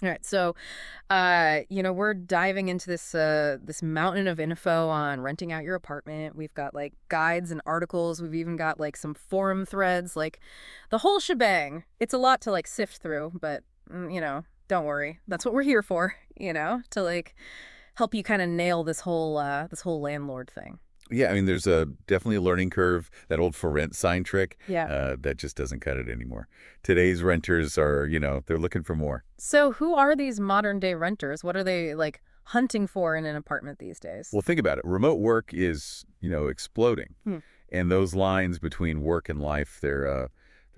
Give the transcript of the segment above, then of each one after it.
All right, so we're diving into this mountain of info on renting out your apartment. We've got like guides and articles. We've even got like some forum threads, like the whole shebang. It's a lot to like sift through, but don't worry. That's what we're here for, to like help you kind of nail this whole landlord thing. Yeah, I mean, there's a definitely a learning curve. That old for rent sign trick, Yeah. that just doesn't cut it anymore. Today's renters are, they're looking for more. So who are these modern day renters? What are they like hunting for in an apartment these days? Well, think about it. Remote work is, exploding, Hmm. and those lines between work and life, they're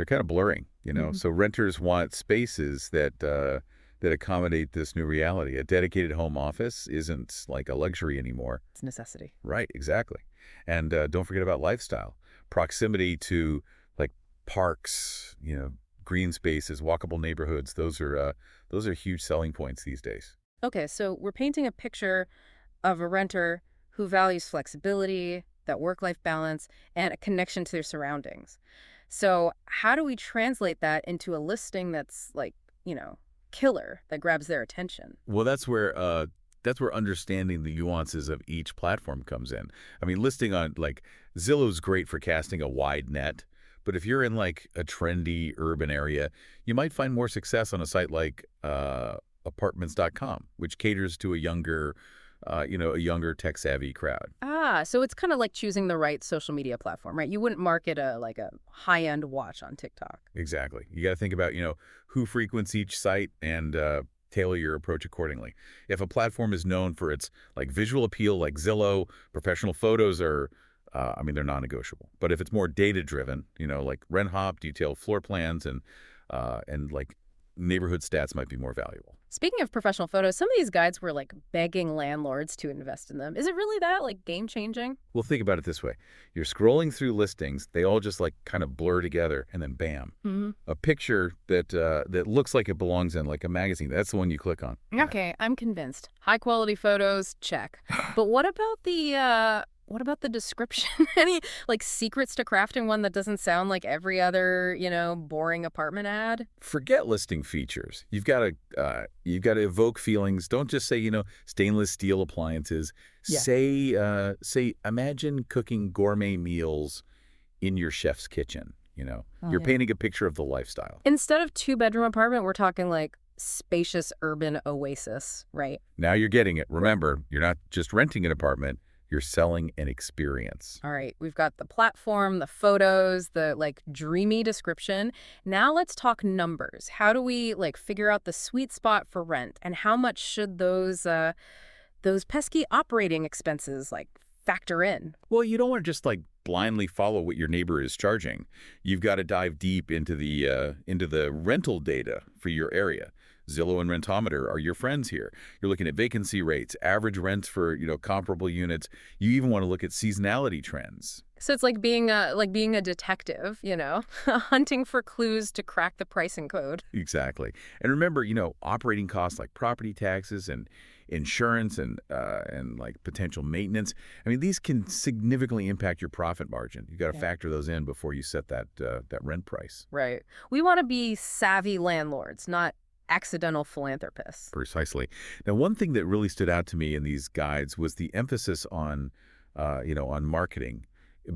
kind of blurring. Mhm. So renters want spaces that accommodate this new reality. A dedicated home office isn't like a luxury anymore. It's a necessity. Right, exactly. And don't forget about lifestyle. Proximity to like parks, green spaces, walkable neighborhoods. Those are huge selling points these days. Okay, so we're painting a picture of a renter who values flexibility, that work life balance, and a connection to their surroundings. So, how do we translate that into a listing that's like, killer, that grabs their attention? Well, that's where understanding the nuances of each platform comes in. I mean, listing on like Zillow's great for casting a wide net, but if you're in like a trendy urban area, you might find more success on a site like apartments.com, which caters to a younger tech savvy crowd. Ah, so it's kind of like choosing the right social media platform, right? You wouldn't market a high-end watch on TikTok. Exactly. You got to think about, who frequents each site and tailor your approach accordingly. If a platform is known for its like visual appeal, like Zillow, professional photos are, I mean, they're non-negotiable. But if it's more data-driven, like RentHop, detailed floor plans, and like neighborhood stats might be more valuable. Speaking of professional photos, some of these guides were like begging landlords to invest in them. Is it really that like game-changing? Well, think about it this way. You're scrolling through listings, they all just like kind of blur together, and then bam, Hmm. a picture that looks like it belongs in like a magazine. That's the one you click on. Okay, I'm convinced. High quality photos, check. But what about the description? Any like secrets to crafting one that doesn't sound like every other, boring apartment ad? Forget listing features. You've got to evoke feelings. Don't just say, stainless steel appliances. Yeah. Say imagine cooking gourmet meals in your chef's kitchen. Oh You're yeah. painting a picture of the lifestyle. Instead of two-bedroom apartment, we're talking like spacious urban oasis, right? Now you're getting it. Remember, you're not just renting an apartment, you're selling an experience. All right, we've got the platform, the photos, the like dreamy description. Now let's talk numbers. How do we like figure out the sweet spot for rent and how much should those pesky operating expenses like factor in? Well, you don't want to just like blindly follow what your neighbor is charging. You've got to dive deep into the rental data for your area. Zillow and Rentometer are your friends here. You're looking at vacancy rates, average rents for comparable units. You even want to look at seasonality trends. So it's like being a detective, hunting for clues to crack the pricing code. Exactly. And remember, operating costs like property taxes and insurance and like potential maintenance. I mean, these can significantly impact your profit margin. You got to Yeah. factor those in before you set that rent price. Right. We want to be savvy landlords, not accidental philanthropists. Precisely. Now, one thing that really stood out to me in these guides was the emphasis on marketing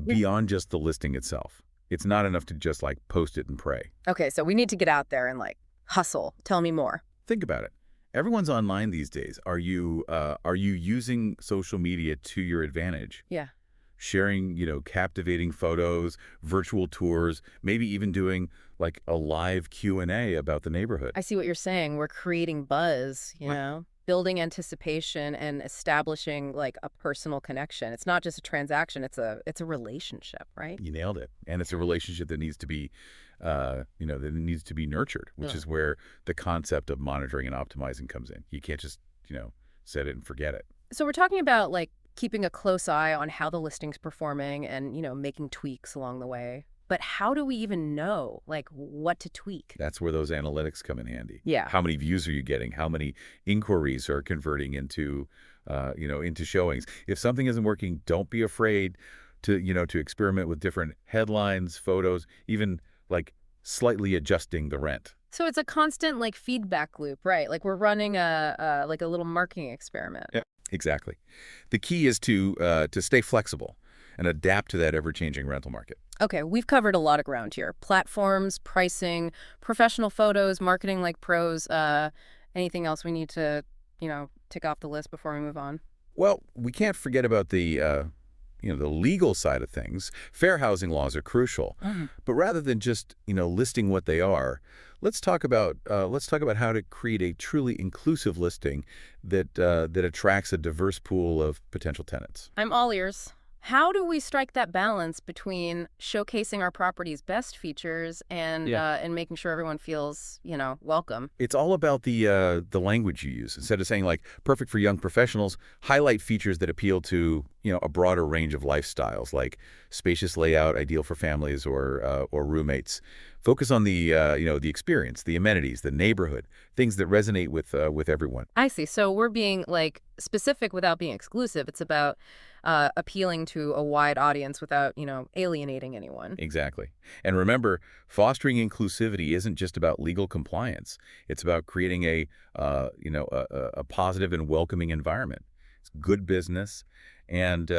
beyond just the listing itself. It's not enough to just like post it and pray. Okay, so we need to get out there and like hustle. Tell me more. Think about it. Everyone's online these days. Are you using social media to your advantage? Yeah. Sharing, captivating photos, virtual tours, maybe even doing like a live Q&A about the neighborhood. I see what you're saying. We're creating buzz, building anticipation and establishing like a personal connection. It's not just a transaction, it's a relationship, right? You nailed it. And it's a relationship that needs to be nurtured, which Yeah. is where the concept of monitoring and optimizing comes in. You can't just, set it and forget it. So we're talking about like keeping a close eye on how the listing's performing and, making tweaks along the way. But how do we even know like what to tweak? That's where those analytics come in handy. Yeah. How many views are you getting? How many inquiries are converting into showings? If something isn't working, don't be afraid to experiment with different headlines, photos, even like slightly adjusting the rent. So it's a constant like feedback loop, right? Like we're running like a little marketing experiment. Yeah, exactly. The key is to stay flexible and adapt to that ever-changing rental market. Okay, we've covered a lot of ground here. Platforms, pricing, professional photos, marketing like pros. Anything else we need to, tick off the list before we move on? Well, we can't forget about the legal side of things. Fair housing laws are crucial, Mhm. but rather than just listing what they are, let's talk about how to create a truly inclusive listing that attracts a diverse pool of potential tenants. I'm all ears. How do we strike that balance between showcasing our property's best features and making sure everyone feels, welcome? It's all about the language you use. Instead of saying like perfect for young professionals, highlight features that appeal to a broader range of lifestyles, like spacious layout, ideal for families or roommates. Focus on the experience, the amenities, the neighborhood, things that resonate with everyone. I see. So we're being like specific without being exclusive. It's about appealing to a wide audience without, alienating anyone. Exactly. And remember, fostering inclusivity isn't just about legal compliance. It's about creating a positive and welcoming environment. It's good business, and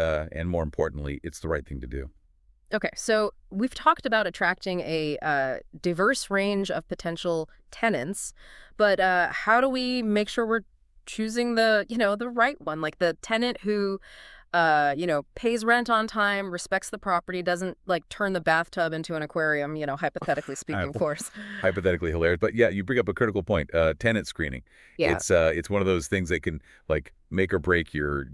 more importantly, it's the right thing to do. Okay, so we've talked about attracting a diverse range of potential tenants, but how do we make sure we're choosing the right one, like the tenant who pays rent on time, respects the property, doesn't like turn the bathtub into an aquarium, hypothetically speaking, of course. Hypothetically hilarious, but yeah, you bring up a critical point. Tenant screening. Yeah. It's one of those things that can like make or break your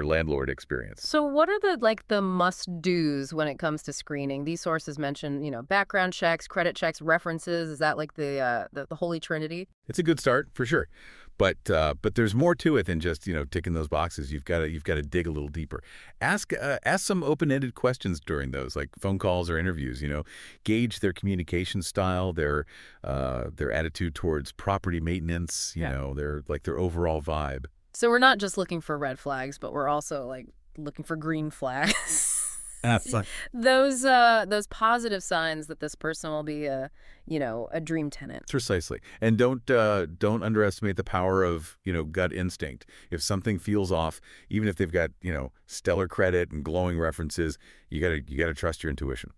landlord experience. So what are the must-dos when it comes to screening? These sources mention, background checks, credit checks, references. Is that like the holy trinity? It's a good start for sure, but there's more to it than just ticking those boxes. You've got to dig a little deeper. Ask some open-ended questions during those, like phone calls or interviews. Gauge their communication style, their attitude towards property maintenance. Their overall vibe. So we're not just looking for red flags, but we're also like looking for green flags. That's like Those positive signs that this person will be a dream tenant. Precisely. And don't underestimate the power of, gut instinct. If something feels off, even if they've got, stellar credit and glowing references, you gotta trust your intuition.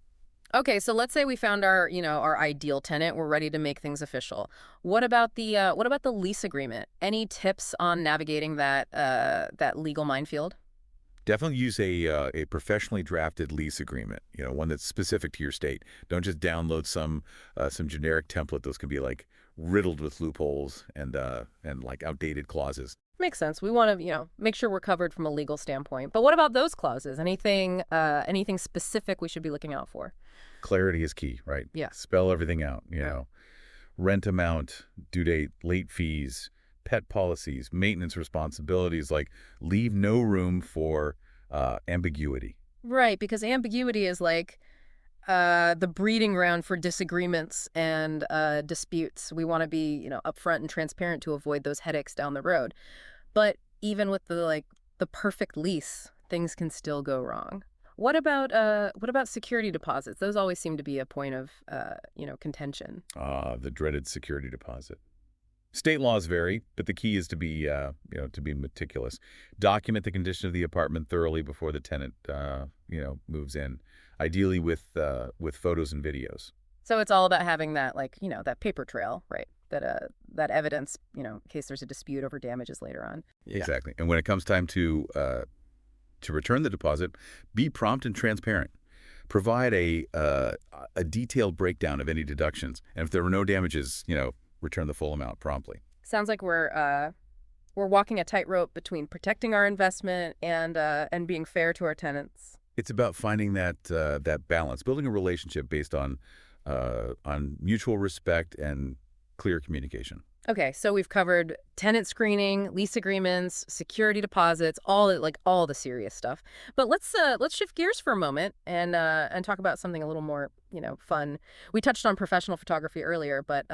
Okay, so let's say we found our ideal tenant. We're ready to make things official. What about the lease agreement? Any tips on navigating that legal minefield? Definitely use a professionally drafted lease agreement, one that's specific to your state. Don't just download some generic template. Those can be like riddled with loopholes and like outdated clauses. Makes sense. We want to, make sure we're covered from a legal standpoint. But what about those clauses? Anything specific we should be looking out for? Clarity is key, right? Yeah. Spell everything out, Right. Rent amount, due date, late fees, pet policies, maintenance responsibilities, like leave no room for ambiguity. Right, because ambiguity is like the breeding ground for disagreements and disputes. We want to be, upfront and transparent to avoid those headaches down the road. But even with the perfect lease, things can still go wrong. What about security deposits? Those always seem to be a point of contention. The dreaded security deposit. State laws vary, but the key is to be meticulous. Document the condition of the apartment thoroughly before the tenant, moves in, ideally with photos and videos. So it's all about having that that paper trail, right? That evidence, in case there's a dispute over damages later on. Yeah. Exactly. And when it comes time to return the deposit, be prompt and transparent. Provide a detailed breakdown of any deductions, and if there were no damages, return the full amount promptly. Sounds like we're walking a tightrope between protecting our investment and being fair to our tenants. It's about finding that balance, building a relationship based on mutual respect and clear communication. Okay, so we've covered tenant screening, lease agreements, security deposits, all the serious stuff. But let's shift gears for a moment and talk about something a little more, fun. We touched on professional photography earlier, but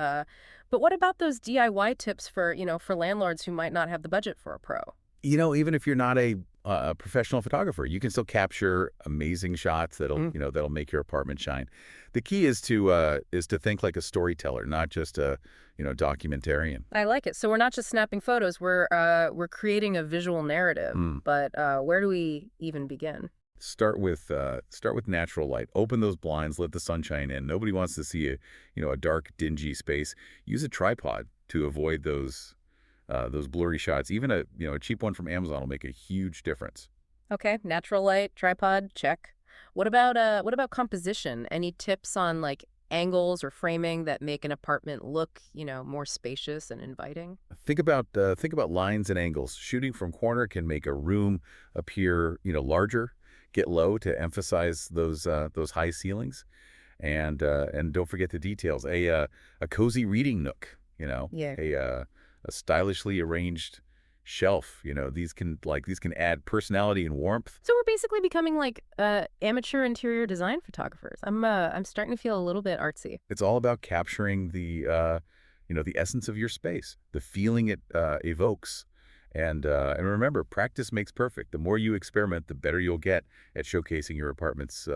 what about those DIY tips for landlords who might not have the budget for a pro? Even if you're not a a professional photographer. You can still capture amazing shots that'll, Mm, that'll make your apartment shine. The key is to think like a storyteller, not just a, documentarian. I like it. So we're not just snapping photos, we're creating a visual narrative. Hmm. But where do we even begin? Start with natural light. Open those blinds, let the sunshine in. Nobody wants to see a dark, dingy space. Use a tripod to avoid those blurry shots. Even a cheap one from Amazon will make a huge difference. Okay, natural light, tripod, check. What about composition? Any tips on like angles or framing that make an apartment look, more spacious and inviting? Think about lines and angles. Shooting from corner can make a room appear, larger. Get low to emphasize those high ceilings, and don't forget the details. A cozy reading nook, Yeah. a stylishly arranged shelf. These can add personality and warmth. So we're basically becoming like amateur interior design photographers. I'm starting to feel a little bit artsy. It's all about capturing the essence of your space, the feeling it evokes. And remember, practice makes perfect. The more you experiment, the better you'll get at showcasing your apartment's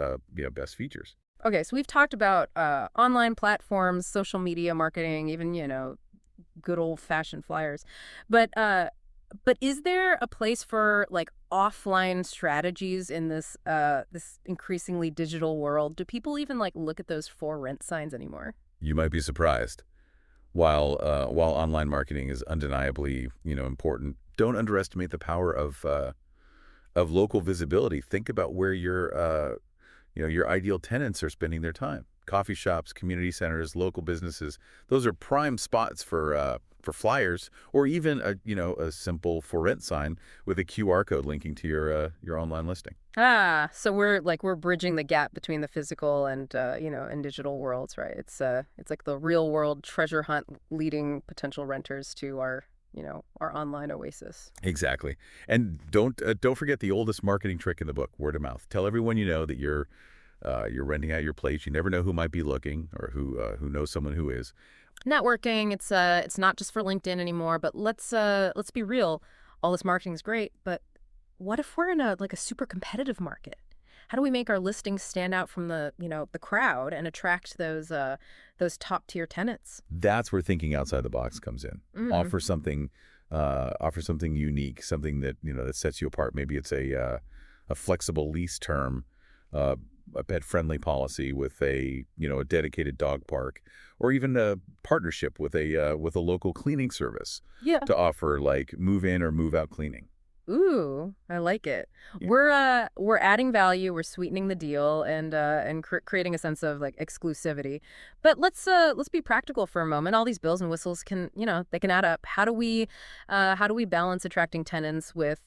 best features. Okay, so we've talked about online platforms, social media marketing, even good old fashioned flyers. But is there a place for like offline strategies in this increasingly digital world? Do people even like look at those for rent signs anymore? You might be surprised. While online marketing is undeniably important, don't underestimate the power of local visibility. Think about where your ideal tenants are spending their time. Coffee shops, community centers, local businesses. Those are prime spots for flyers, or even a simple for rent sign with a QR code linking to your online listing. Ah, so we're bridging the gap between the physical and digital worlds, right? It's like the real world treasure hunt leading potential renters to our online oasis. Exactly. And don't forget the oldest marketing trick in the book, word of mouth. Tell everyone you know that you're renting out your place. You never know who might be looking or who knows someone who is. Networking, it's not just for LinkedIn anymore, but let's be real. All this marketing is great, but what if we're in a super competitive market? How do we make our listings stand out from the crowd and attract those top tier tenants? That's where thinking outside the box comes in. Mm. Offer something unique, something that sets you apart. Maybe it's a flexible lease term, uh, a pet-friendly policy with a dedicated dog park, or even a partnership with a local cleaning service Yeah. to offer like move-in or move-out cleaning. Ooh, I like it. Yeah. We're adding value, we're sweetening the deal, and creating a sense of like exclusivity. But let's be practical for a moment. All these bells and whistles can they can add up. How do we balance attracting tenants with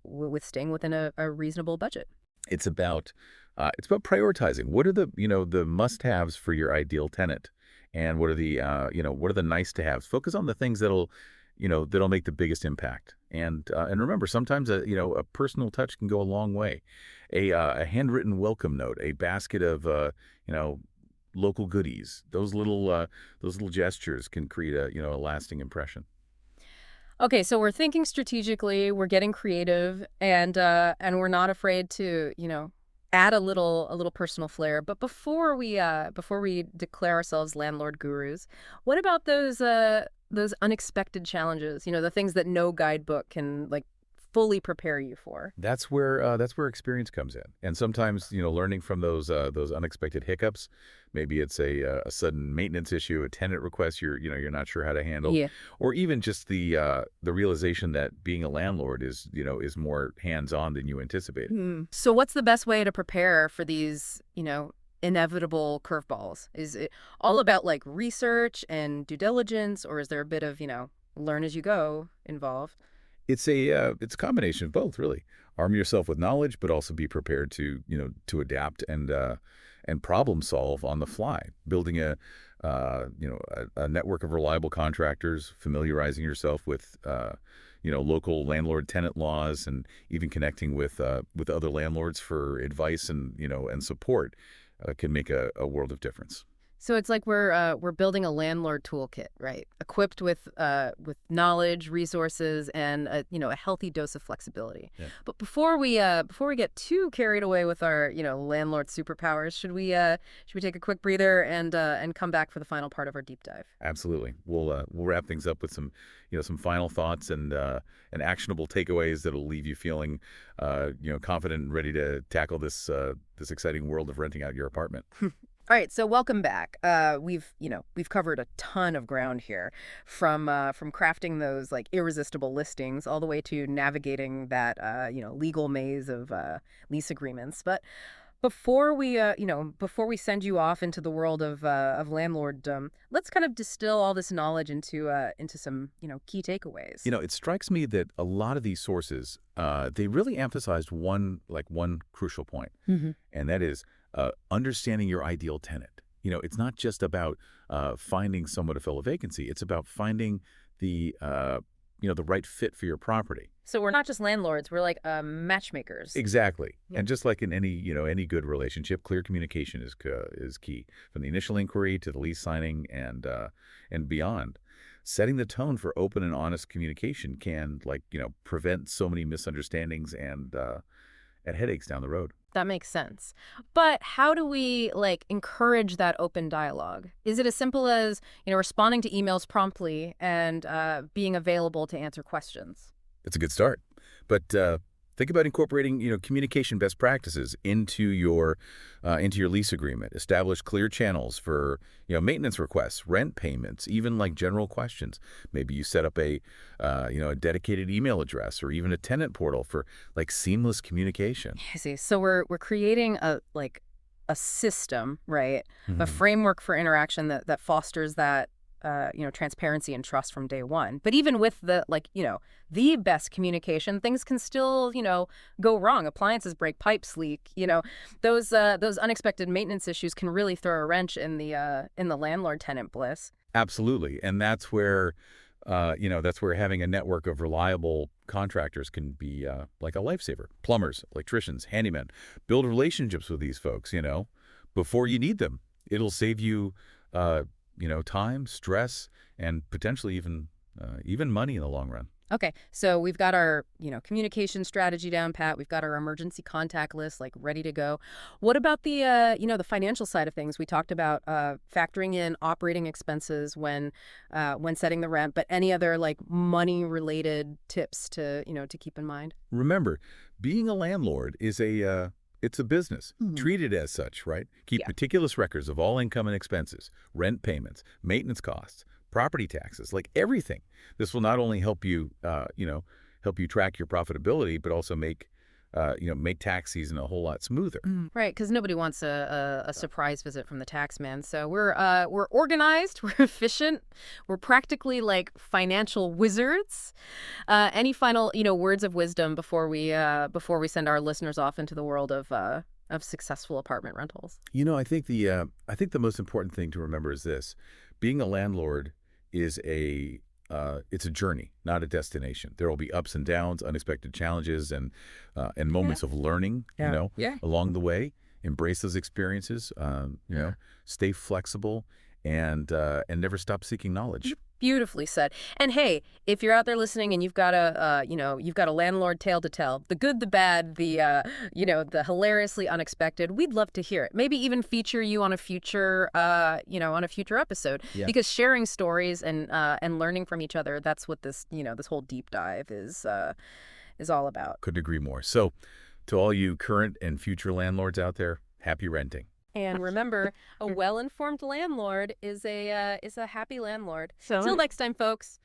with staying within a reasonable budget? It's about prioritizing. What are the must-haves for your ideal tenant, and what are the nice-to-haves? Focus on the things that'll make the biggest impact. And remember, sometimes a personal touch can go a long way. A handwritten welcome note, a basket of local goodies. Those little gestures can create a lasting impression. Okay, so we're thinking strategically, we're getting creative, and we're not afraid to, add a little personal flair. But before we declare ourselves landlord gurus, what about those unexpected challenges? The things that no guidebook can like fully prepare you for. That's where experience comes in, and sometimes learning from those unexpected hiccups. Maybe it's a sudden maintenance issue, a tenant request you're not sure how to handle, Yeah. or even just the realization that being a landlord is more hands on than you anticipated. So what's the best way to prepare for these, inevitable curveballs? Is it all about like research and due diligence, or is there a bit of, learn as you go involved? It's a combination of both, really. Arm yourself with knowledge, but also be prepared to adapt and problem solve on the fly. Building a network of reliable contractors, familiarizing yourself with local landlord tenant laws, and even connecting with other landlords for advice and support can make a world of difference. So it's like we're building a landlord toolkit, right? Equipped with knowledge, resources, and a healthy dose of flexibility. Yeah. But before we get too carried away with our landlord superpowers, should we take a quick breather and come back for the final part of our deep dive? Absolutely. We'll wrap things up with some final thoughts and actionable takeaways that'll leave you feeling confident and ready to tackle this exciting world of renting out your apartment. All right, so welcome back. We've covered a ton of ground here, from crafting those like irresistible listings all the way to navigating that legal maze of lease agreements. But before we send you off into the world of landlorddom, let's kind of distill all this knowledge into some key takeaways. It strikes me that a lot of these sources, they really emphasized one crucial point, Hmm. and that is understanding your ideal tenant. It's not just about finding someone to fill a vacancy. It's about finding the right fit for your property. So we're not just landlords; we're like matchmakers. Exactly. Yeah. And just like in any good relationship, clear communication is key, from the initial inquiry to the lease signing and beyond. Setting the tone for open and honest communication can prevent so many misunderstandings and headaches down the road. That makes sense. But how do we encourage that open dialogue? Is it as simple as, responding to emails promptly and being available to answer questions? It's a good start. But think about incorporating, communication best practices into your lease agreement. Establish clear channels for, maintenance requests, rent payments, even like general questions. Maybe you set up a dedicated email address or even a tenant portal for like seamless communication. I see. So we're creating a system, right? A Mhm. framework for interaction that fosters that transparency and trust from day one. But even with the best communication, things can still go wrong. Appliances break, pipes leak. Those unexpected maintenance issues can really throw a wrench in the landlord tenant bliss. Absolutely. And that's where having a network of reliable contractors can be like a lifesaver. Plumbers, electricians, handymen. Build relationships with these folks, before you need them. It'll save you, time, stress, and potentially even money in the long run. Okay, so we've got our, communication strategy down pat. We've got our emergency contact list ready to go. What about the financial side of things? We talked about factoring in operating expenses when setting the rent, but any other money related tips to keep in mind? Remember, being a landlord is it's a business. Mhm. Treat it as such, right? Keep Yeah. meticulous records of all income and expenses, rent payments, maintenance costs, property taxes, like everything. This will not only help you track your profitability, but also make tax season a whole lot smoother. Right, because nobody wants a surprise visit from the tax man. So we're organized, we're efficient, we're practically like financial wizards. Any final words of wisdom before we send our listeners off into the world of successful apartment rentals? I think the most important thing to remember is this: being a landlord is it's a journey, not a destination. There will be ups and downs, unexpected challenges, and moments of learning, Yeah. along the way. Embrace those experiences, stay flexible, and never stop seeking knowledge. Beautifully said. And hey, if you're out there listening and you've got a landlord tale to tell, the good, the bad, the hilariously unexpected, we'd love to hear it. Maybe even feature you on a future, on a future episode. Yeah. Because sharing stories and learning from each other, that's what this whole deep dive is all about. Couldn't agree more. So, to all you current and future landlords out there, happy renting. And remember, a well-informed landlord is a happy landlord. So Till next time, folks.